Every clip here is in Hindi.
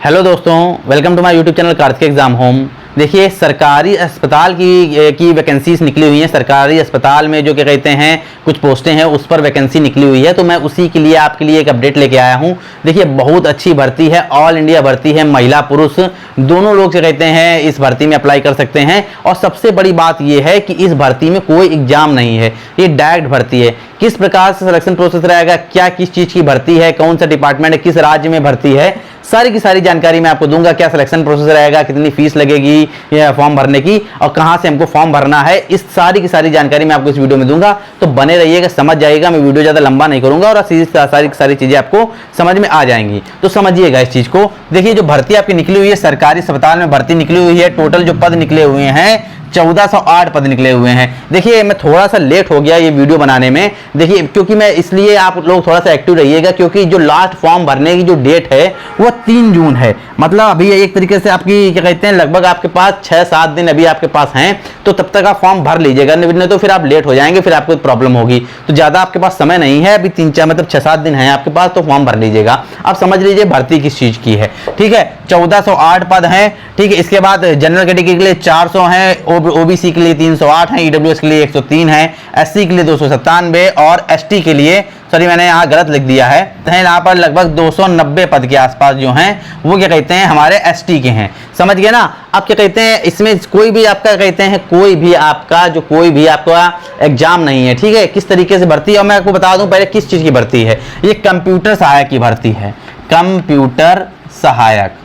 हेलो दोस्तों, welcome to my YouTube channel Kartik exam home. देखिए, सरकारी अस्पताल की वैकेंसीज निकली हुई हैं। सरकारी अस्पताल में जो क्या कहते हैं कुछ पोस्टें हैं, उस पर वैकेंसी निकली हुई है, तो मैं उसी के लिए आपके लिए एक अपडेट लेके आया हूं। देखिए, बहुत अच्छी भर्ती है, ऑल इंडिया भर्ती है, महिला पुरुष दोनों लोग क्या कहते हैं इस भर्ती में अप्लाई कर सकते हैं। और सबसे बड़ी बात यह है कि इस भर्ती में कोई एग्जाम नहीं है, ये डायरेक्ट भर्ती है। किस प्रकार से सिलेक्शन प्रोसेस रहेगा, क्या किस चीज़ की भर्ती है, कौन सा डिपार्टमेंट है, किस राज्य में भर्ती है, सारी की सारी जानकारी मैं आपको दूंगा। क्या सिलेक्शन प्रोसेस रहेगा, कितनी फीस लगेगी फॉर्म भरने की, और कहां से हमको फॉर्म भरना है, इस सारी की सारी जानकारी मैं आपको इस वीडियो में दूंगा। तो बने रहिएगा, समझ जाइएगा। मैं वीडियो ज़्यादा लंबा नहीं करूंगा और सारी की सारी चीज़ें आपको समझ में आ जाएंगी, तो समझिएगा इस चीज़ को। देखिए, जो भर्ती आपकी निकली हुई है, सरकारी अस्पताल में भर्ती निकली हुई है। टोटल जो पद निकले हुए हैं 1408 पद निकले हुए हैं। देखिए, मैं थोड़ा सा लेट हो गया ये वीडियो बनाने में। देखिए, क्योंकि मैं इसलिए आप लोग थोड़ा सा एक्टिव रहिएगा, क्योंकि जो लास्ट फॉर्म भरने की जो डेट है वो 3 जून है। मतलब अभी एक तरीके से आपकी क्या कहते हैं लगभग आपके पास 6-7 दिन अभी आपके पास हैं, तो तब तक आप फॉर्म भर लीजिएगा, नहीं तो फिर आप लेट हो जाएंगे, फिर आपको प्रॉब्लम होगी। तो ज़्यादा आपके पास समय नहीं है, अभी 3-4 मतलब 6-7 दिन है आपके पास, तो फॉर्म भर लीजिएगा। आप समझ लीजिए भर्ती किस चीज़ की है, ठीक है। 1408 पद हैं, ठीक है। इसके बाद जनरल कैटेगरी के लिए 400 हैं, ओबीसी के लिए 308 हैं, ईडब्ल्यूएस के लिए 103 है, एससी के लिए 297 और एसटी के लिए, सॉरी मैंने यहाँ गलत लिख दिया है, यहाँ पर लगभग 290 पद के आसपास जो हैं वो क्या कहते हैं हमारे एसटी के हैं। समझ गए ना। अब क्या कहते हैं इसमें कोई भी आपका कहते हैं कोई भी आपका एग्जाम नहीं है, ठीक है। किस तरीके से भर्ती है, और मैं आपको बता दूं पहले किस चीज़ की भर्ती है। ये कंप्यूटर सहायक की भर्ती है, कंप्यूटर सहायक।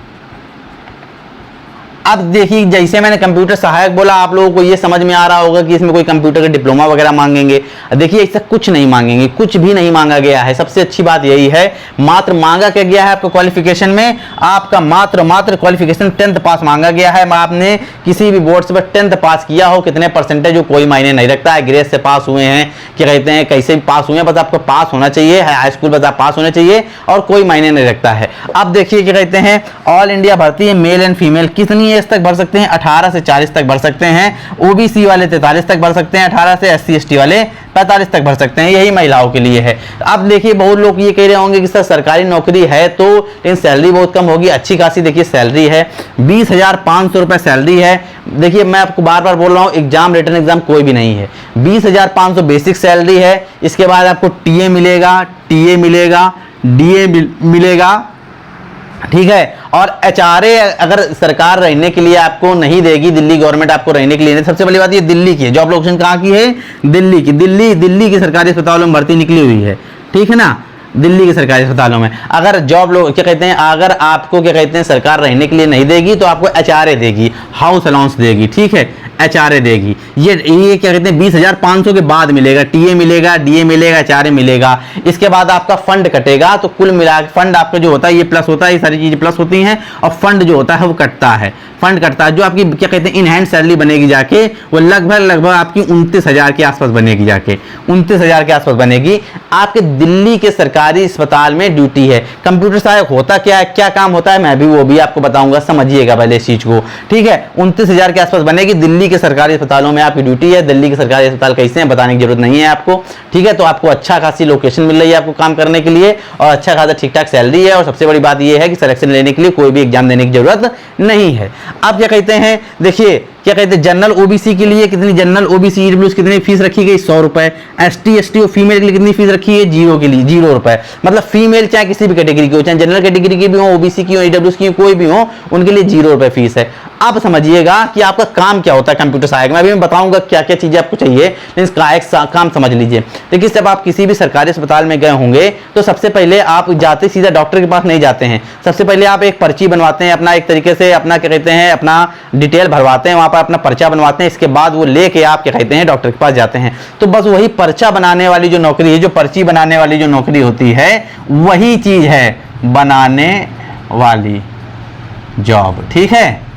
अब देखिए, जैसे मैंने कंप्यूटर सहायक बोला, आप लोगों को ये समझ में आ रहा होगा कि इसमें कोई कंप्यूटर का डिप्लोमा वगैरह मांगेंगे। देखिए, ऐसा कुछ नहीं मांगेंगे, कुछ भी नहीं मांगा गया है। सबसे अच्छी बात यही है, मात्र मांगा क्या गया है आपको क्वालिफिकेशन में, आपका मात्र क्वालिफिकेशन 10th पास मांगा गया है। आपने किसी भी बोर्ड से 10th पास किया हो, कितने परसेंटेज हो कोई मायने नहीं रखता है। ग्रेड से पास हुए हैं, क्या कहते हैं कैसे भी पास हुए हैं, बस आपको पास होना चाहिए, हाई स्कूल बस आप पास होने चाहिए, और कोई मायने नहीं रखता है। अब देखिए, क्या कहते हैं ऑल इंडिया भर्ती है, मेल एंड फीमेल। कितनी एज तक भर सकते हैं? 18 से 40 तक भर सकते हैं। ओबीसी वाले 43 तक भर सकते हैं, 18 से एससी एसटी वाले 45 तक भर सकते हैं। यही महिलाओं के लिए है। अब देखिए, बहुत लोग ये कह रहे होंगे कि सर सरकारी नौकरी है तो लेकिन सैलरी बहुत कम होगी। अच्छी खासी देखिए सैलरी है, 20,500 रुपए सैलरी है। देखिए, मैं आपको बार बार बोल रहा हूँ, एग्जाम रिटन एग्जाम कोई भी नहीं है। 20,500 बेसिक सैलरी है। इसके बाद आपको टीए मिलेगा, टीए मिलेगा, डीए मिलेगा, ठीक है। और एचआरए अगर सरकार रहने के लिए आपको नहीं देगी, दिल्ली गवर्नमेंट आपको रहने के लिए नहीं। सबसे बड़ी बात ये दिल्ली की है, जॉब लोकेशन कहाँ की है? दिल्ली की। दिल्ली की सरकारी अस्पतालों में भर्ती निकली हुई है, ठीक है ना। दिल्ली के सरकारी अस्पतालों में अगर जॉब लोग क्या कहते हैं, अगर आपको क्या कहते हैं सरकार रहने के लिए नहीं देगी तो आपको एचआरए देगी, हाउस अलाउंस देगी, ठीक है, एचआरए देगी। ये क्या कहते हैं 20,500 के बाद मिलेगा, टीए मिलेगा, डीए मिलेगा, एचआरए मिलेगा। इसके बाद आपका फंड कटेगा, तो कुल मिला फंड आपका जो होता है ये प्लस होता है, ये सारी चीजें प्लस होती हैं, और फंड जो होता है वो कटता है, फंड कटता है। जो आपकी क्या कहते हैं इन हैंड सैलरी बनेगी जाके, वो लगभग आपकी 29,000 के आसपास बनेगी, जाके 29,000 के आसपास बनेगी। आपके दिल्ली के सरकारी अस्पताल में ड्यूटी है। कंप्यूटर सहायक होता क्या है, क्या काम होता है, मैं भी वो भी आपको बताऊंगा, समझिएगा पहले इस चीज को, ठीक है। 29,000 के आसपास बनेगी। दिल्ली के सरकारी अस्पतालों में आपकी ड्यूटी है। दिल्ली के सरकारी अस्पताल कैसे हैं बताने की जरूरत नहीं है आपको, ठीक है। तो आपको अच्छा खासी लोकेशन मिल रही है आपको काम करने के लिए, और अच्छा खासा ठीक ठाक सैलरी है। और सबसे बड़ी बात यह है कि सिलेक्शन लेने के लिए कोई भी एग्जाम देने की जरूरत नहीं है। अब क्या कहते हैं, देखिए क्या कहते हैं जनरल ओबीसी के लिए कितनी, जनरल ओबीसी ईडब्ल्यूएस कितनी फीस रखी गई? 100 रुपए। एसटी एसटी और फीमेल के लिए कितनी फीस रखी है? 0 के लिए 0 रुपए। मतलब फीमेल चाहे किसी भी कैटेगरी की हो, चाहे जनरल कैटेगरी की भी हो, ओबीसी की हो, ईडब्ल्यूएस की हो, कोई भी हो, उनके लिए 0 रुपए फीस है। अब समझिएगा कि आपका काम क्या होता है कंप्यूटर सहायक में। अभी मैं बताऊंगा क्या क्या चीजें आपको चाहिए, लेकिन इसका काम समझ लीजिए। देखिए, जब आप किसी भी सरकारी अस्पताल में गए होंगे तो सबसे पहले आप जाते सीधा डॉक्टर के पास नहीं जाते हैं। सबसे पहले आप एक पर्ची बनवाते हैं, अपना एक तरीके से अपना क्या कहते हैं अपना डिटेल भरवाते हैं, वहां पर अपना पर्चा बनवाते हैं। इसके बाद वो लेके आप क्या कहते हैं डॉक्टर के पास जाते हैं। तो बस वही पर्चा बनाने वाली जो नौकरी है, जो पर्ची बनाने वाली जो नौकरी होती है, वही चीज है बनाने वाली जॉब, ठीक है।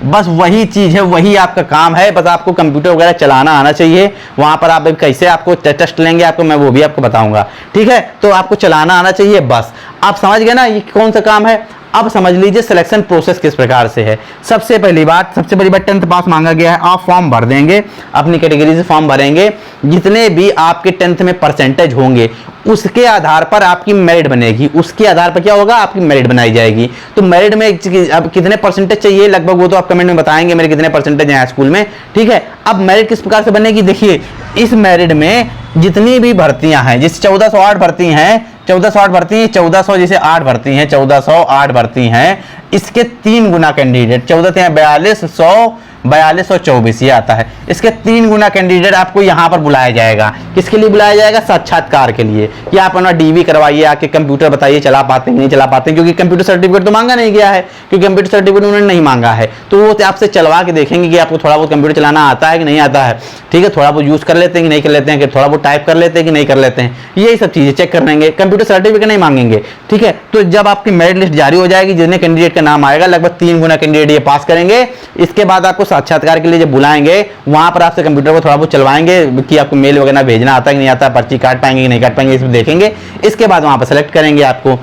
बस वही चीज है, वही आपका काम है। बस आपको कंप्यूटर वगैरह चलाना आना चाहिए। वहां पर आप कैसे आपको टेस्ट लेंगे आपको मैं वो भी आपको बताऊंगा, ठीक है। तो आपको चलाना आना चाहिए बस। आप समझ गए ना ये कौन सा काम है। अब समझ लीजिए सिलेक्शन प्रोसेस किस प्रकार से है। सबसे पहली बात, सबसे बड़ी बात 10th पास मांगा गया है। आप फॉर्म भर देंगे, अपनी कैटेगरी से फॉर्म भरेंगे, जितने भी आपके 10th में परसेंटेज होंगे उसके आधार पर आपकी मेरिट बनेगी। उसके आधार पर क्या होगा, आपकी मेरिट बनाई जाएगी। तो मेरिट में अब कितने परसेंटेज चाहिए लगभग वो तो आप कमेंट में बताएंगे मेरे कितने परसेंटेज हैं स्कूल में, ठीक है। अब मेरिट किस प्रकार से बनेगी, देखिए इस मेरिट में जितनी भी भर्तियां हैं, जिस 1408 भर्ती हैं, 1408 भर्ती हैं, 1400 जैसे 8 भर्ती हैं, 1408 भर्ती हैं, इसके 3 गुना कैंडिडेट, 14 42, 100, 42 और 24 ये आता है। इसके 3 गुना कैंडिडेट आपको यहाँ पर बुलाया जाएगा। किसके लिए बुलाया जाएगा, साक्षात्कार के लिए, कि आप अपना डीवी करवाइए, आके कंप्यूटर बताइए चला पाते हैं नहीं चला पाते हैं, क्योंकि कंप्यूटर सर्टिफिकेट तो मांगा नहीं गया है, क्योंकि कंप्यूटर सर्टिफिकेट उन्होंने नहीं मांगा है। तो वो आपसे चलवा के देखेंगे कि आपको थोड़ा बहुत कंप्यूटर चलाना आता है कि नहीं आता है, ठीक है, थोड़ा बहुत यूज कर लेते हैं कि नहीं कर लेते हैं, कि थोड़ा बहुत टाइप कर लेते हैं कि नहीं कर लेते हैं, यही सब चीजें चेक कर लेंगे। कंप्यूटर सर्टिफिकेट नहीं मांगेंगे, ठीक है। तो जब आपकी मेरिट लिस्ट जारी हो जाएगी, जितने कैंडिडेट का नाम आएगा लगभग 3 गुना कैंडिडेट ये पास करेंगे। इसके बाद आपको साक्षात्कार के लिए जब बुलाएंगे वहां पर आपसे कंप्यूटर को थोड़ा बहुत चलवाएंगे कि आपको मेल वगैरह भेजना आता है कि नहीं आता, पर्ची काट पाएंगे कि नहीं काट पाएंगे, इसमें देखेंगे। इसके बाद वहां पर सेलेक्ट करेंगे आपको,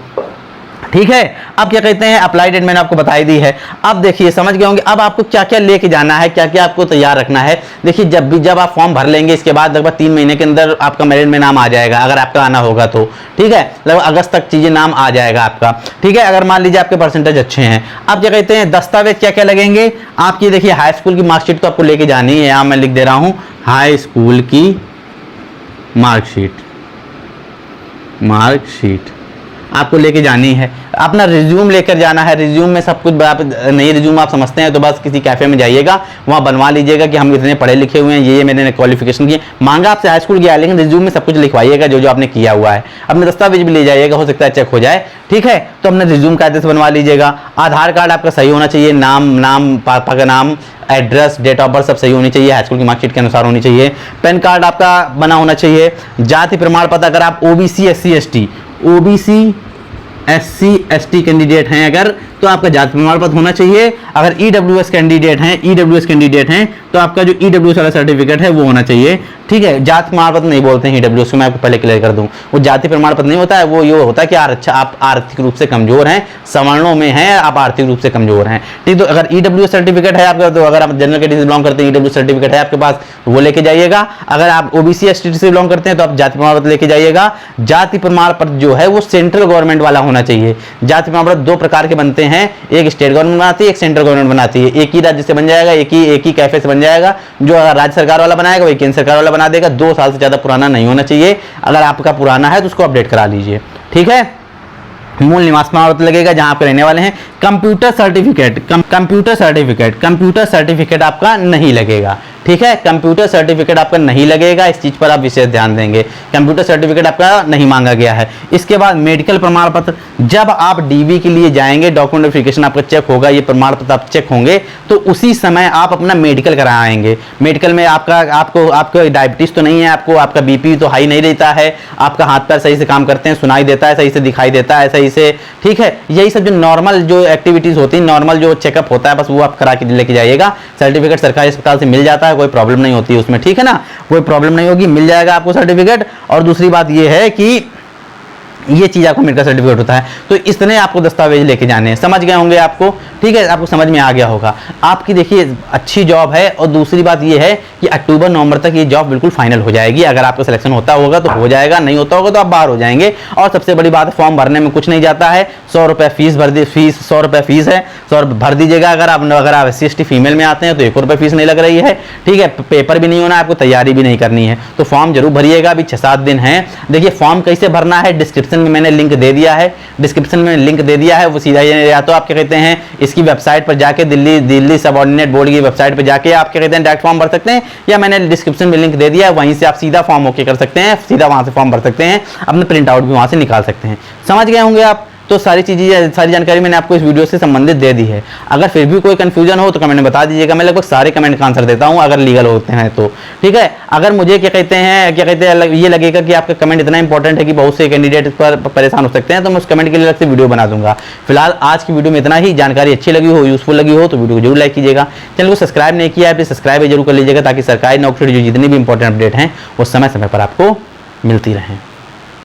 ठीक है। अब क्या कहते हैं, अप्लाई डेट मैंने आपको बताई दी है। अब देखिए समझ गए होंगे अब आपको क्या क्या लेके जाना है, क्या क्या आपको तैयार रखना है। देखिए जब आप फॉर्म भर लेंगे, इसके बाद लगभग 3 महीने के अंदर आपका मेरिट में नाम आ जाएगा, अगर आपका आना होगा तो, ठीक है। लगभग अगस्त तक चीजें नाम आ जाएगा आपका, ठीक है, अगर मान लीजिए आपके परसेंटेज अच्छे हैं। अब क्या कहते हैं, दस्तावेज क्या क्या लगेंगे आपकी, देखिए हाई स्कूल की मार्कशीट तो आपको लेके जानी है, यहाँ मैं लिख दे रहा हूँ हाई स्कूल की मार्कशीट आपको लेके जानी है। अपना रिज्यूम लेकर जाना है, रिज्यूम में सब कुछ आप नहीं, रिज्यूम आप समझते हैं तो बस किसी कैफे में जाइएगा, वहाँ बनवा लीजिएगा कि हम इतने पढ़े लिखे हुए हैं, ये मैंने क्वालिफिकेशन की। मांगा आपसे हाई स्कूल गया, लेकिन रिज्यूम में सब कुछ लिखवाइएगा जो जो आपने किया हुआ है। अपने दस्तावेज भी ले जाइएगा, हो सकता है चेक हो जाए, ठीक है। तो अपने रिज्यूम कायदे से बनवा लीजिएगा। आधार कार्ड आपका सही होना चाहिए, नाम पापा का नाम, एड्रेस, डेट ऑफ बर्थ सब सही होनी चाहिए, हाई स्कूल की मार्कशीट के अनुसार होनी चाहिए। पैन कार्ड आपका बना होना चाहिए। जाति प्रमाण पत्र, अगर आप ओबीसी SC ST कैंडिडेट हैं अगर, तो आपका जाति प्रमाण पत्र होना चाहिए। अगर EWS कैंडिडेट हैं तो आपका जो EWS वाला सर्टिफिकेट है वो होना चाहिए, ठीक है। जाति प्रमाण पत्र नहीं बोलते हैं EWS को, मैं आपको पहले क्लियर कर दूं, वो जाति प्रमाण पत्र नहीं होता है, वो ये होता है कि आप आर्थिक रूप से कमजोर हैं, सवर्णों में हैं, आप आर्थिक रूप से कमजोर हैं, ठीक। तो अगर EWS सर्टिफिकेट है आपका, तो अगर आप जनरल कैटेगरी से बिलोंग करते हैं, EWS सर्टिफिकेट है आपके पास, वो लेके जाइएगा। अगर आप OBC ST से बिलोंग करते हैं तो आप जाति प्रमाण पत्र लेके जाइएगा। जाति प्रमाण पत्र जो है वो सेंट्रल गवर्नमेंट वाला होना चाहिए। जाति प्रमाण पत्र 2 प्रकार के बनते हैं, एक स्टेट गवर्नमेंट बनाती है, एक सेंट्रल गवर्नमेंट बनाती है। एक ही राज्य से बन जाएगा, एक ही कैफे से बन जाएगा। जो अगर राज्य सरकार वाला बनाएगा वही केंद्र सरकार वाला बना देगा। 2 साल से ज्यादा पुराना नहीं होना चाहिए। अगर आपका पुराना है तो उसको अपडेट करा लीजिए, ठीक है। मूल निवास प्रमाण पत्र लगेगा जहां आप रहने वाले हैं। कंप्यूटर सर्टिफिकेट आपका नहीं लगेगा, ठीक है। कंप्यूटर सर्टिफिकेट आपका नहीं लगेगा, इस चीज पर आप विशेष ध्यान देंगे। कंप्यूटर सर्टिफिकेट आपका नहीं मांगा गया है। इसके बाद मेडिकल प्रमाण पत्र, जब आप डीवी के लिए जाएंगे, डॉक्यूमेंट वेरिफिकेशन आपका चेक होगा, ये प्रमाण पत्र आप चेक होंगे, तो उसी समय आप अपना मेडिकल कराएंगे। मेडिकल में आपको डायबिटीज तो नहीं है, आपका बीपी तो हाई नहीं रहता है, आपका हाथ पैर सही से काम करते हैं, सुनाई देता है, सही से दिखाई देता है सही से, ठीक है। यही सब जो नॉर्मल जो एक्टिविटीज होती है, नॉर्मल जो चेकअप होता है, बस वो आप करा के लेके जाइएगा। सर्टिफिकेट सरकारी अस्पताल से मिल जाता है, कोई प्रॉब्लम नहीं होती है उसमें, ठीक है ना, कोई प्रॉब्लम नहीं होगी, मिल जाएगा आपको सर्टिफिकेट। और दूसरी बात ये है कि ये चीज आपको मेडिकल सर्टिफिकेट होता है। तो इस तरह आपको दस्तावेज लेके जाने हैं, समझ गए होंगे आपको, ठीक है, आपको समझ में आ गया होगा। आपकी देखिए अच्छी जॉब है। और दूसरी बात ये है कि अक्टूबर नवंबर तक ये जॉब बिल्कुल फाइनल हो जाएगी। अगर आपका सिलेक्शन होता होगा तो हो जाएगा, नहीं होता होगा तो आप बाहर हो जाएंगे। और सबसे बड़ी बात है, फॉर्म भरने में कुछ नहीं जाता है, 100 रुपये फीस भर दी, 100 रुपये फीस है, 100 भर दीजिएगा। अगर आप SC ST फीमेल में आते हैं तो 1 रुपये फीस नहीं लग रही है, ठीक है। पेपर भी नहीं होना है, आपको तैयारी भी नहीं करनी है, तो फॉर्म जरूर भरिएगा। अभी 6-7 दिन है। देखिए फॉर्म कैसे भरना है, डिस्क्रिप्शन में मैंने लिंक दे दिया है, वो सीधा, या तो आप क्या कहते हैं इसकी वेबसाइट पर जाके, दिल्ली सबऑर्डिनेट बोर्ड की वेबसाइट पर जाके आप क्या कहते हैं डायरेक्ट फॉर्म भर सकते हैं, या मैंने डिस्क्रिप्शन में लिंक दे दिया है, वहीं से आप सीधा फॉर्म ओके कर सकते हैं, सीधा वहां से फॉर्म भर सकते हैं, अपने प्रिंट आउट भी वहां से निकाल सकते हैं। समझ गए होंगे आप। तो सारी जानकारी मैंने आपको इस वीडियो से संबंधित दे दी है। अगर फिर भी कोई कंफ्यूजन हो तो कमेंट में बता दीजिएगा, मैं लगभग सारे कमेंट का आंसर देता हूं अगर लीगल होते हैं तो, ठीक है। अगर मुझे क्या कहते हैं ये लगेगा कि आपका कमेंट इतना इंपॉर्टेंट है कि बहुत से कैंडिडेट पर परेशान हो सकते हैं, तो मैं उस कमेंट के लिए अलग से वीडियो बना दूंगा। फिलहाल आज की वीडियो में इतना ही। जानकारी अच्छी लगी हो, यूजफुल लगी हो तो वीडियो को जरूर लाइक कीजिएगा। चैनल को सब्सक्राइब नहीं किया है तो सब्सक्राइब जरूर कर लीजिएगा, ताकि सरकारी नौकरी जो जितनी भी इंपॉर्टेंट अपडेट हैं वो समय समय पर आपको मिलती रहें।